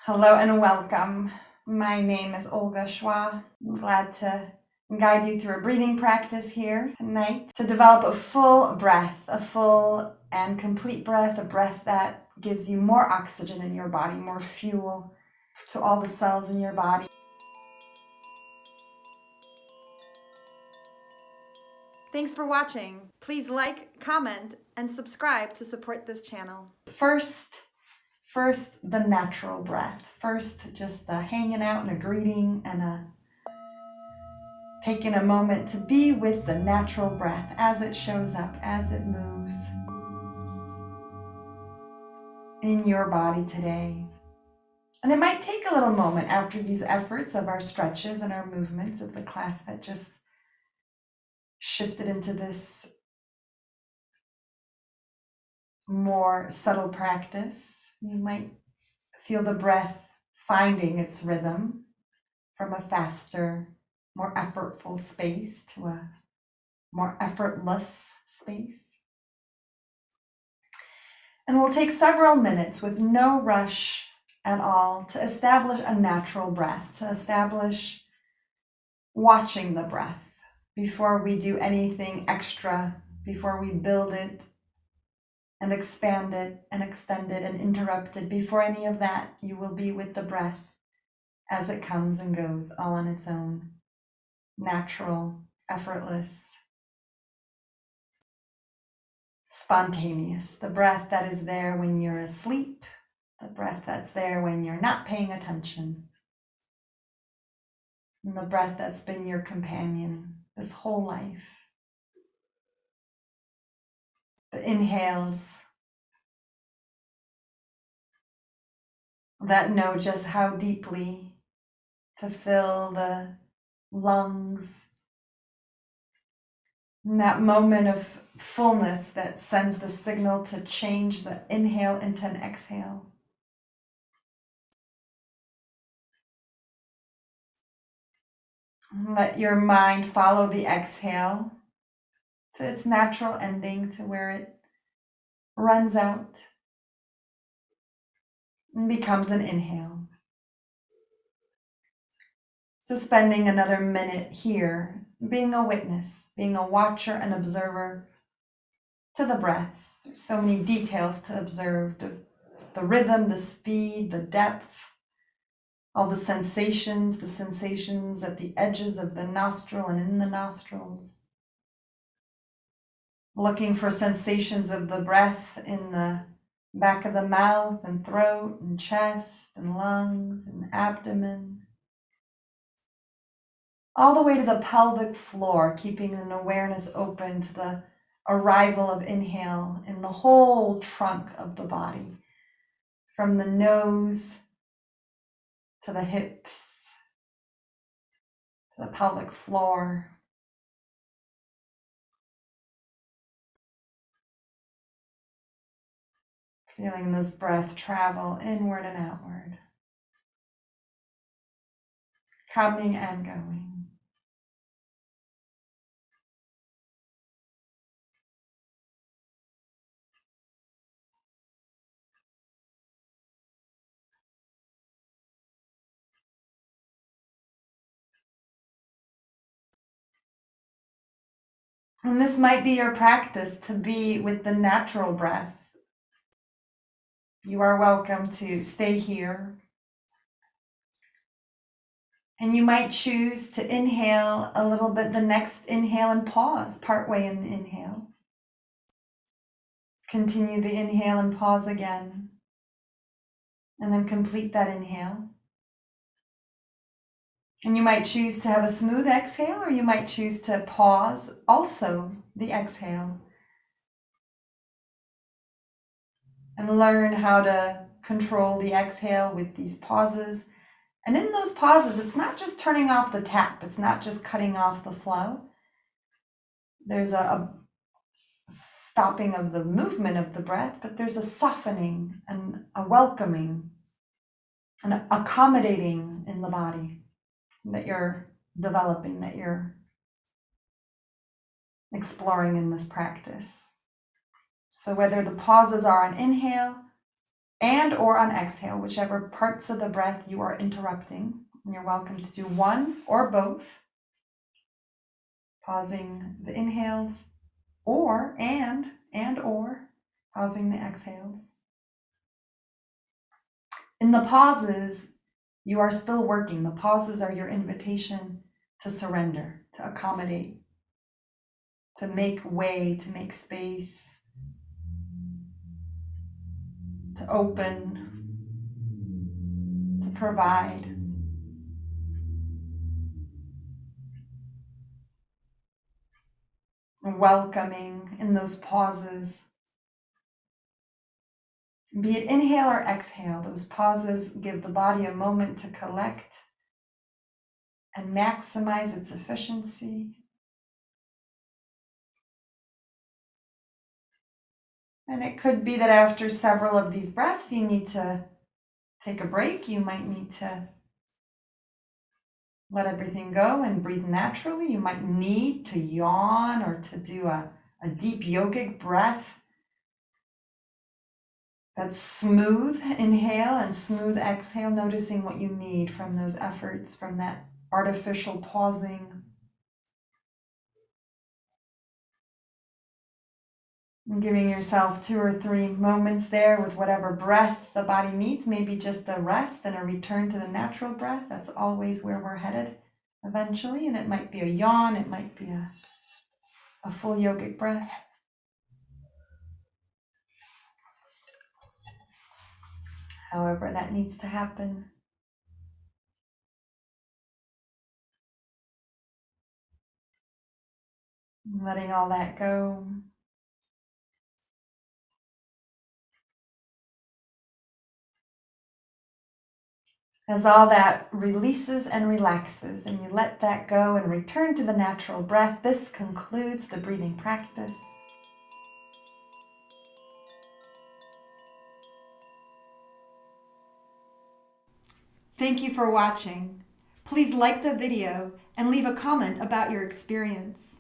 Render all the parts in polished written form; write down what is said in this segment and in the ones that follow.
Hello and welcome. My name is Olga Chwa. I'm glad to guide you through a breathing practice here tonight to develop a full breath, a full and complete breath, a breath that gives you more oxygen in your body, more fuel to all the cells in your body. Thanks for watching. Please like, comment, and subscribe to support this channel. First, the natural breath. First, just hanging out and a greeting and taking a moment to be with the natural breath as it shows up, as it moves in your body today. And it might take a little moment after these efforts of our stretches and our movements of the class that just shifted into this more subtle practice. You might feel the breath finding its rhythm from a faster, more effortful space to a more effortless space. And we'll take several minutes with no rush at all to establish a natural breath, to establish watching the breath before we do anything extra, before we build it and expand it and extend it and interrupt it. Before any of that, you will be with the breath as it comes and goes all on its own, natural, effortless, spontaneous. The breath that is there when you're asleep, the breath that's there when you're not paying attention, and the breath that's been your companion this whole life. The inhales that know just how deeply to fill the lungs, and that moment of fullness that sends the signal to change the inhale into an exhale. Let your mind follow the exhale to its natural ending, to where it runs out and becomes an inhale. So spending another minute here, being a witness, being a watcher and observer to the breath. There's so many details to observe, the rhythm, the speed, the depth, all the sensations at the edges of the nostril and in the nostrils. Looking for sensations of the breath in the back of the mouth and throat and chest and lungs and abdomen. All the way to the pelvic floor, keeping an awareness open to the arrival of inhale in the whole trunk of the body, from the nose to the hips, to the pelvic floor. Feeling this breath travel inward and outward, coming and going. And this might be your practice, to be with the natural breath. You are welcome to stay here. And you might choose to inhale a little bit, the next inhale, and pause partway in the inhale. Continue the inhale and pause again. And then complete that inhale. And you might choose to have a smooth exhale, or you might choose to pause also the exhale. And learn how to control the exhale with these pauses. And in those pauses, it's not just turning off the tap. It's not just cutting off the flow. There's a stopping of the movement of the breath, but there's a softening and a welcoming and accommodating in the body that you're developing, that you're exploring in this practice. So whether the pauses are on inhale and or on exhale, whichever parts of the breath you are interrupting. And you're welcome to do one or both, pausing the inhales, or or pausing the exhales. In the pauses, you are still working. The pauses are your invitation to surrender, to accommodate, to make way, to make space, to open, to provide. And welcoming in those pauses. Be it inhale or exhale, those pauses give the body a moment to collect and maximize its efficiency. And it could be that after several of these breaths, you need to take a break. You might need to let everything go and breathe naturally. You might need to yawn or to do a deep yogic breath. That's smooth inhale and smooth exhale, noticing what you need from those efforts, from that artificial pausing. And giving yourself 2 or 3 moments there with whatever breath the body needs, maybe just a rest and a return to the natural breath. That's always where we're headed eventually. And it might be a yawn, it might be a full yogic breath. However that needs to happen. Letting all that go. As all that releases and relaxes and you let that go and return to the natural breath, this concludes the breathing practice. Thank you for watching. Please like the video and leave a comment about your experience.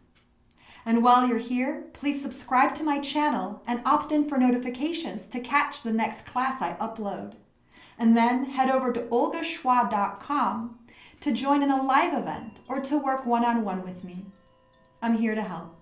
And while you're here, please subscribe to my channel and opt in for notifications to catch the next class I upload. And then head over to olgachwa.com to join in a live event or to work one-on-one with me. I'm here to help.